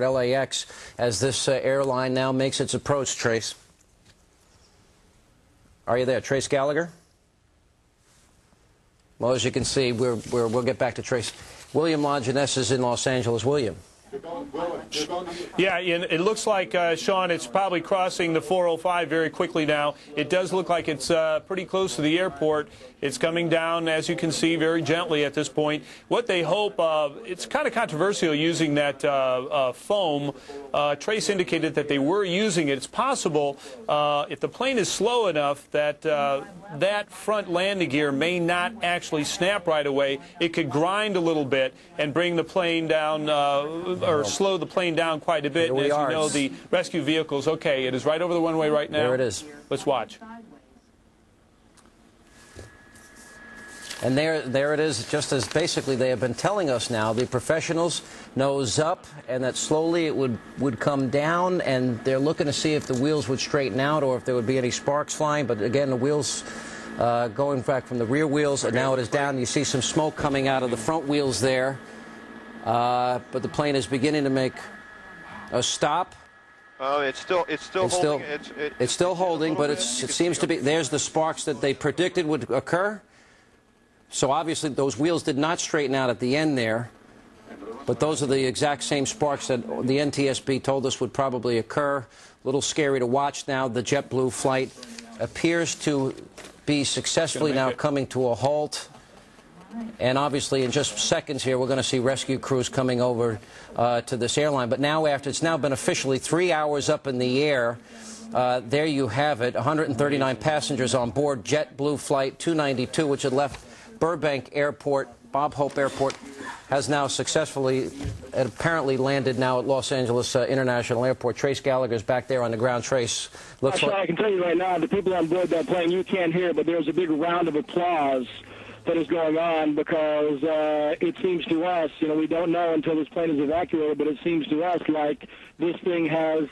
LAX as this airline now makes its approach. Trace, are you there? Trace Gallagher? Well, as you can see, we'll get back to Trace. William Longinus is in Los Angeles. William. Yeah, and it looks like, Sean, it's probably crossing the 405 very quickly now. It does look like it's pretty close to the airport. It's coming down, as you can see, very gently at this point. What they hope, it's kind of controversial using that foam. Trace indicated that they were using it. It's possible, if the plane is slow enough, that that front landing gear may not actually snap right away. It could grind a little bit and bring the plane down, or slow the plane down quite a bit. And as you know, the rescue vehicles, okay, it is right over the runway right now. There it is. Let's watch. And there it is, just as basically they have been telling us now, the professionals, nose up, and that slowly it would come down, and they're looking to see if the wheels would straighten out or if there would be any sparks flying. But again, the wheels going back from the rear wheels, and now it is down. You see some smoke coming out of the front wheels there. But the plane is beginning to make a stop. Oh, it's still holding. It's still holding, but it seems to be. There's the sparks that they predicted would occur. So obviously those wheels did not straighten out at the end there, but those are the exact same sparks that the NTSB told us would probably occur. A little scary to watch now. The JetBlue flight appears to be successfully now coming to a halt. And obviously in just seconds here we're going to see rescue crews coming over to this airline. But now after it's now been officially 3 hours up in the air, there you have it, 139 passengers on board JetBlue Flight 292, which had left Burbank Airport. Bob Hope Airport has now successfully and apparently landed now at Los Angeles International Airport. Trace Gallagher is back there on the ground. Trace, looks like... I can tell you right now, the people on board that plane, you can't hear, but there's a big round of applause that is going on because it seems to us, we don't know until this plane is evacuated, but it seems to us like this thing has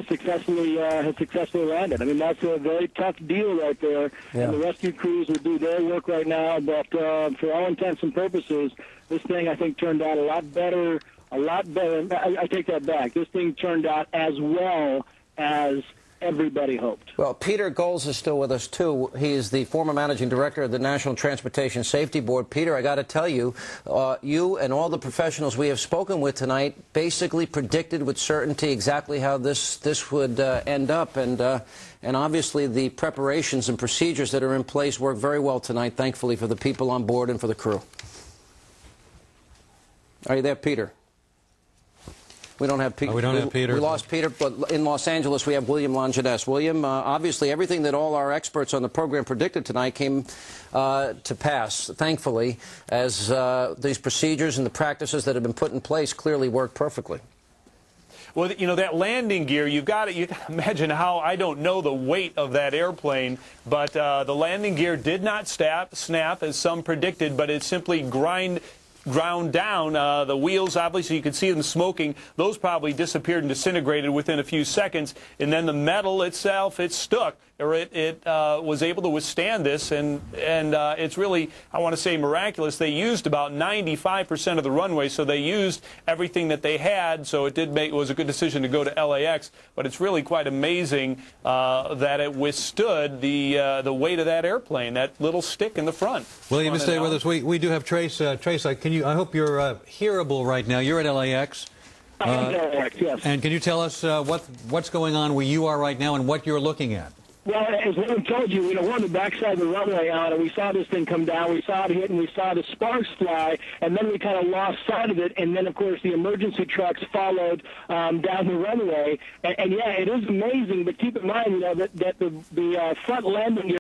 successfully landed. I mean, that's a very tough deal right there. Yeah. And the rescue crews will do their work right now, but for all intents and purposes, this thing, I think, turned out a lot better. I take that back. This thing turned out as well as everybody hoped. Well, Peter Goals is still with us, too. He is the former managing director of the National Transportation Safety Board. Peter, I got to tell you, you and all the professionals we have spoken with tonight basically predicted with certainty exactly how this would end up. And obviously the preparations and procedures that are in place work very well tonight, thankfully, for the people on board and for the crew. Are you there, Peter? We don't have Peter. We don't have Peter. We lost Peter, but in Los Angeles we have William Longinus. William, obviously everything that all our experts on the program predicted tonight came to pass, thankfully, as these procedures and the practices that have been put in place clearly work perfectly. Well, that landing gear, you can imagine how, I don't know the weight of that airplane, but the landing gear did not snap as some predicted, but it simply ground down. The wheels, obviously you could see them smoking. Those probably disappeared and disintegrated within a few seconds. And then the metal itself, it stuck, or it was able to withstand this. And it's really, I want to say, miraculous. They used about 95% of the runway, so they used everything that they had. So it was a good decision to go to LAX. But it's really quite amazing that it withstood the weight of that airplane, that little stick in the front. William, you stay with us. We do have Trace. Trace, I hope you're hearable right now. You're at LAX. I'm at LAX, yes. And can you tell us what's going on where you are right now and what you're looking at? Well, as William told you, we're on the backside of the runway out, and we saw this thing come down. We saw it hit, and we saw the sparks fly, and then we kind of lost sight of it. And then, of course, the emergency trucks followed down the runway. And yeah, it is amazing, but keep in mind, that the front landing